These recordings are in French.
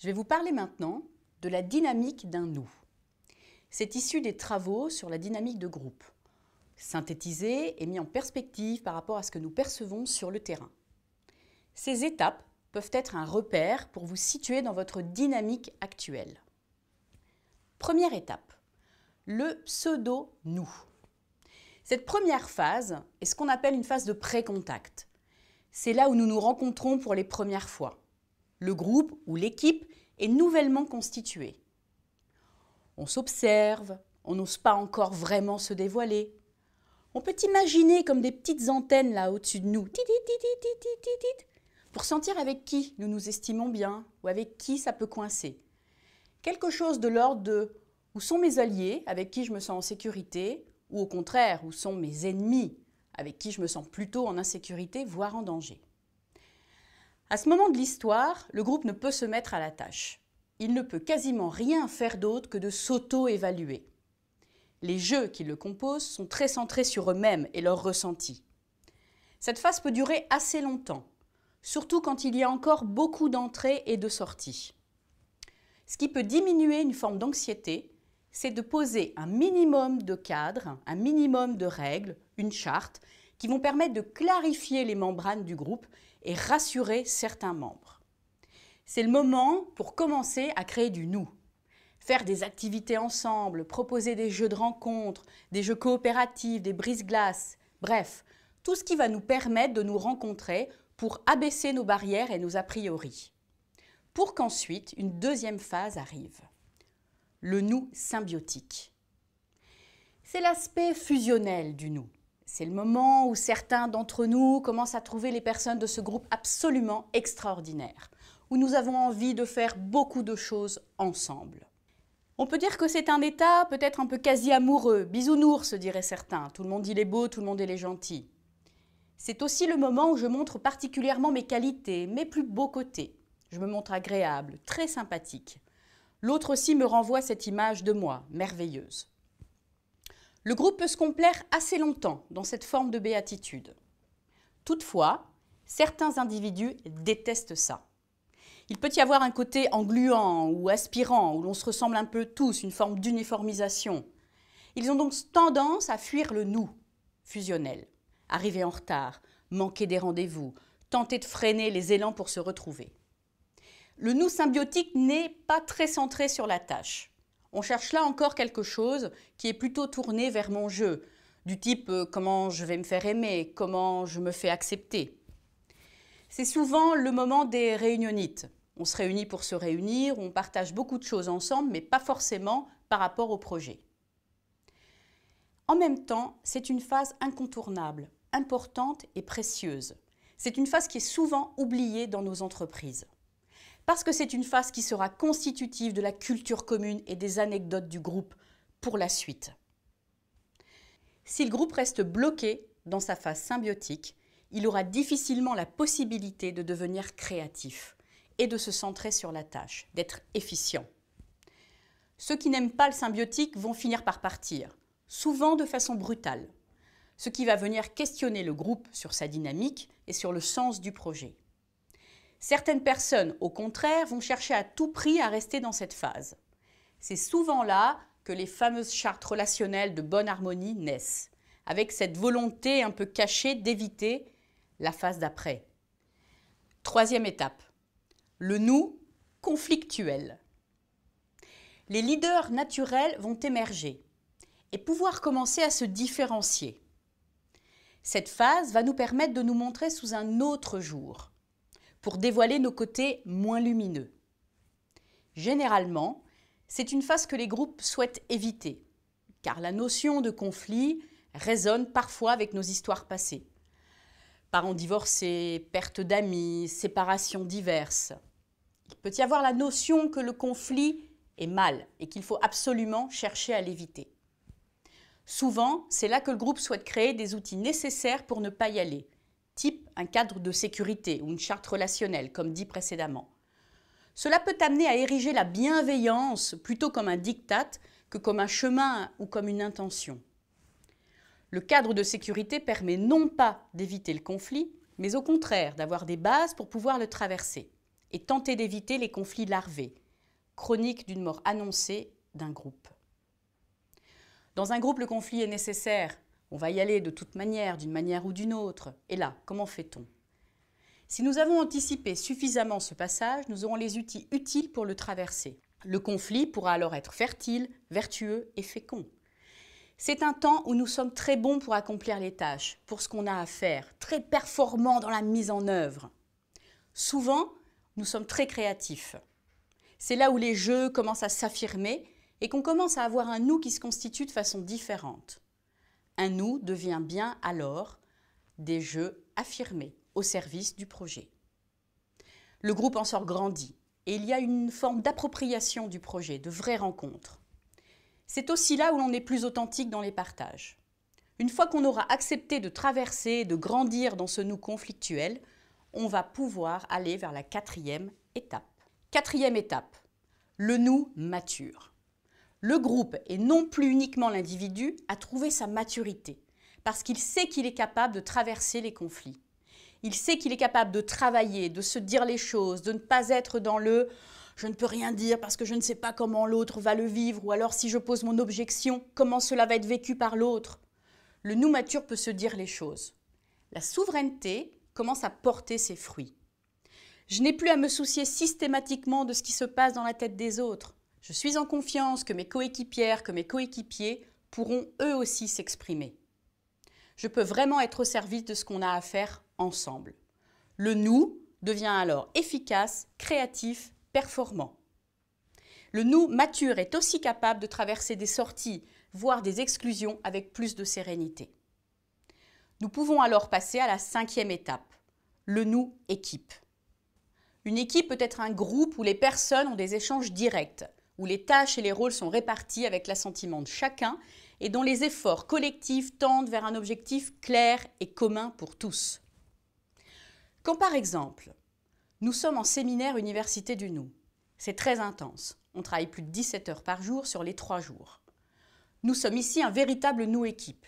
Je vais vous parler maintenant de la dynamique d'un nous. C'est issu des travaux sur la dynamique de groupe, synthétisé et mis en perspective par rapport à ce que nous percevons sur le terrain. Ces étapes peuvent être un repère pour vous situer dans votre dynamique actuelle. Première étape, le pseudo-nous. Cette première phase est ce qu'on appelle une phase de pré-contact. C'est là où nous nous rencontrons pour les premières fois. Le groupe ou l'équipe est nouvellement constitué. On s'observe, on n'ose pas encore vraiment se dévoiler. On peut imaginer comme des petites antennes là au-dessus de nous, pour sentir avec qui nous nous estimons bien ou avec qui ça peut coincer. Quelque chose de l'ordre de où sont mes alliés avec qui je me sens en sécurité ou au contraire où sont mes ennemis avec qui je me sens plutôt en insécurité, voire en danger. À ce moment de l'histoire, le groupe ne peut se mettre à la tâche. Il ne peut quasiment rien faire d'autre que de s'auto-évaluer. Les jeux qui le composent sont très centrés sur eux-mêmes et leurs ressentis. Cette phase peut durer assez longtemps, surtout quand il y a encore beaucoup d'entrées et de sorties. Ce qui peut diminuer une forme d'anxiété, c'est de poser un minimum de cadres, un minimum de règles, une charte, qui vont permettre de clarifier les membranes du groupe et rassurer certains membres. C'est le moment pour commencer à créer du nous. Faire des activités ensemble, proposer des jeux de rencontres, des jeux coopératifs, des brise-glaces, bref, tout ce qui va nous permettre de nous rencontrer pour abaisser nos barrières et nos a priori. Pour qu'ensuite une deuxième phase arrive. Le nous symbiotique. C'est l'aspect fusionnel du nous. C'est le moment où certains d'entre nous commencent à trouver les personnes de ce groupe absolument extraordinaires, où nous avons envie de faire beaucoup de choses ensemble. On peut dire que c'est un état peut-être un peu quasi amoureux, bisounours diraient certains, tout le monde il est beau, tout le monde il est gentil. C'est aussi le moment où je montre particulièrement mes qualités, mes plus beaux côtés. Je me montre agréable, très sympathique. L'autre aussi me renvoie cette image de moi, merveilleuse. Le groupe peut se complaire assez longtemps dans cette forme de béatitude. Toutefois, certains individus détestent ça. Il peut y avoir un côté engluant ou aspirant, où l'on se ressemble un peu tous, une forme d'uniformisation. Ils ont donc tendance à fuir le nous fusionnel, arriver en retard, manquer des rendez-vous, tenter de freiner les élans pour se retrouver. Le nous symbiotique n'est pas très centré sur la tâche. On cherche là encore quelque chose qui est plutôt tourné vers mon jeu, du type comment je vais me faire aimer, comment je me fais accepter. C'est souvent le moment des réunionites. On se réunit pour se réunir, on partage beaucoup de choses ensemble, mais pas forcément par rapport au projet. En même temps, c'est une phase incontournable, importante et précieuse. C'est une phase qui est souvent oubliée dans nos entreprises. Parce que c'est une phase qui sera constitutive de la culture commune et des anecdotes du groupe pour la suite. Si le groupe reste bloqué dans sa phase symbiotique, il aura difficilement la possibilité de devenir créatif et de se centrer sur la tâche, d'être efficient. Ceux qui n'aiment pas le symbiotique vont finir par partir, souvent de façon brutale, ce qui va venir questionner le groupe sur sa dynamique et sur le sens du projet. Certaines personnes, au contraire, vont chercher à tout prix à rester dans cette phase. C'est souvent là que les fameuses chartes relationnelles de bonne harmonie naissent, avec cette volonté un peu cachée d'éviter la phase d'après. Troisième étape, le nous conflictuel. Les leaders naturels vont émerger et pouvoir commencer à se différencier. Cette phase va nous permettre de nous montrer sous un autre jour, pour dévoiler nos côtés moins lumineux. Généralement, c'est une phase que les groupes souhaitent éviter, car la notion de conflit résonne parfois avec nos histoires passées. Parents divorcés, perte d'amis, séparations diverses. Il peut y avoir la notion que le conflit est mal et qu'il faut absolument chercher à l'éviter. Souvent, c'est là que le groupe souhaite créer des outils nécessaires pour ne pas y aller, type un cadre de sécurité ou une charte relationnelle, comme dit précédemment. Cela peut amener à ériger la bienveillance plutôt comme un diktat que comme un chemin ou comme une intention. Le cadre de sécurité permet non pas d'éviter le conflit, mais au contraire d'avoir des bases pour pouvoir le traverser. et tenter d'éviter les conflits larvés, chronique d'une mort annoncée d'un groupe. Dans un groupe, le conflit est nécessaire. On va y aller de toute manière, d'une manière ou d'une autre. Et là, comment fait-on? Si nous avons anticipé suffisamment ce passage, nous aurons les outils utiles pour le traverser. Le conflit pourra alors être fertile, vertueux et fécond. C'est un temps où nous sommes très bons pour accomplir les tâches, pour ce qu'on a à faire, très performants dans la mise en œuvre. Souvent, nous sommes très créatifs. C'est là où les jeux commencent à s'affirmer et qu'on commence à avoir un nous qui se constitue de façon différente. Un nous devient bien alors des jeux affirmés au service du projet. Le groupe en sort grandi et il y a une forme d'appropriation du projet, de vraies rencontres. C'est aussi là où l'on est plus authentique dans les partages. Une fois qu'on aura accepté de traverser, de grandir dans ce nous conflictuel, on va pouvoir aller vers la quatrième étape. Quatrième étape, le nous mature. Le groupe, et non plus uniquement l'individu, a trouvé sa maturité, parce qu'il sait qu'il est capable de traverser les conflits. Il sait qu'il est capable de travailler, de se dire les choses, de ne pas être dans le « je ne peux rien dire parce que je ne sais pas comment l'autre va le vivre » ou alors si je pose mon objection, comment cela va être vécu par l'autre. Le nous mature peut se dire les choses. La souveraineté commence à porter ses fruits. Je n'ai plus à me soucier systématiquement de ce qui se passe dans la tête des autres. Je suis en confiance que mes coéquipières, que mes coéquipiers pourront eux aussi s'exprimer. Je peux vraiment être au service de ce qu'on a à faire ensemble. Le nous devient alors efficace, créatif, performant. Le nous mature est aussi capable de traverser des sorties, voire des exclusions avec plus de sérénité. Nous pouvons alors passer à la cinquième étape, le nous équipe. Une équipe peut être un groupe où les personnes ont des échanges directs, où les tâches et les rôles sont répartis avec l'assentiment de chacun et dont les efforts collectifs tendent vers un objectif clair et commun pour tous. Quand par exemple, nous sommes en séminaire Université du Nous, c'est très intense, on travaille plus de 17 heures par jour sur les 3 jours. Nous sommes ici un véritable nous équipe.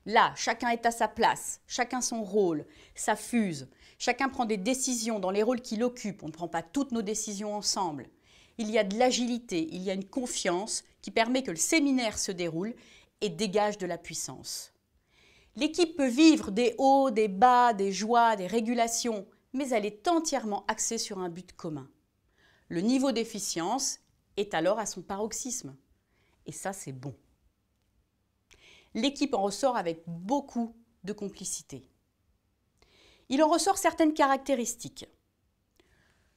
Là, chacun est à sa place, chacun son rôle, ça fuse, chacun prend des décisions dans les rôles qu'il occupe, on ne prend pas toutes nos décisions ensemble. Il y a de l'agilité, il y a une confiance qui permet que le séminaire se déroule et dégage de la puissance. L'équipe peut vivre des hauts, des bas, des joies, des régulations, mais elle est entièrement axée sur un but commun. Le niveau d'efficience est alors à son paroxysme. Et ça, c'est bon. L'équipe en ressort avec beaucoup de complicité. Il en ressort certaines caractéristiques.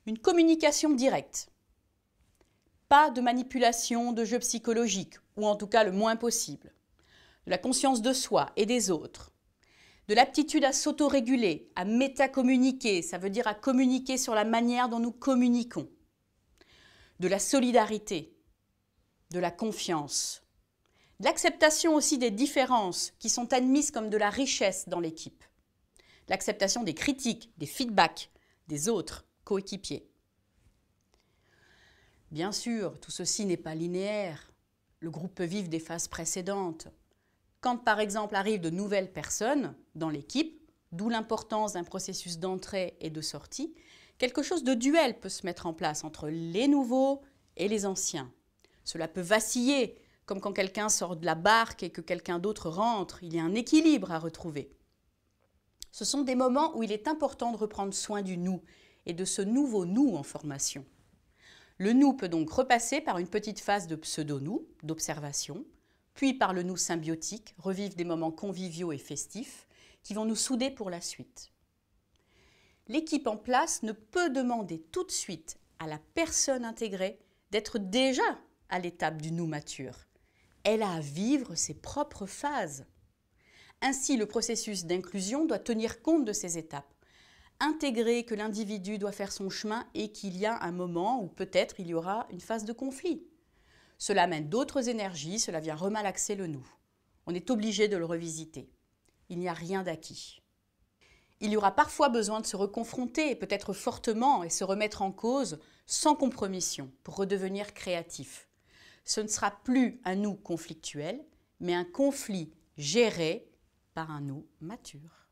Une communication directe. Pas de manipulation, de jeu psychologique, ou en tout cas le moins possible. De la conscience de soi et des autres. De l'aptitude à s'autoréguler, à métacommuniquer, ça veut dire à communiquer sur la manière dont nous communiquons. De la solidarité, de la confiance. De l'acceptation aussi des différences qui sont admises comme de la richesse dans l'équipe. L'acceptation des critiques, des feedbacks des autres coéquipiers. Bien sûr, tout ceci n'est pas linéaire. Le groupe peut vivre des phases précédentes. Quand par exemple arrivent de nouvelles personnes dans l'équipe, d'où l'importance d'un processus d'entrée et de sortie, quelque chose de duel peut se mettre en place entre les nouveaux et les anciens. Cela peut vaciller, comme quand quelqu'un sort de la barque et que quelqu'un d'autre rentre, il y a un équilibre à retrouver. Ce sont des moments où il est important de reprendre soin du nous et de ce nouveau nous en formation. Le nous peut donc repasser par une petite phase de pseudo-nous, d'observation, puis par le nous symbiotique, revivre des moments conviviaux et festifs qui vont nous souder pour la suite. L'équipe en place ne peut demander tout de suite à la personne intégrée d'être déjà à l'étape du nous mature. Elle a à vivre ses propres phases. Ainsi, le processus d'inclusion doit tenir compte de ces étapes. Intégrer que l'individu doit faire son chemin et qu'il y a un moment où peut-être il y aura une phase de conflit. Cela amène d'autres énergies, cela vient remalaxer le nous. On est obligé de le revisiter. Il n'y a rien d'acquis. Il y aura parfois besoin de se reconfronter, peut-être fortement, et se remettre en cause sans compromission pour redevenir créatif. Ce ne sera plus un nous conflictuel, mais un conflit géré par un nous mature.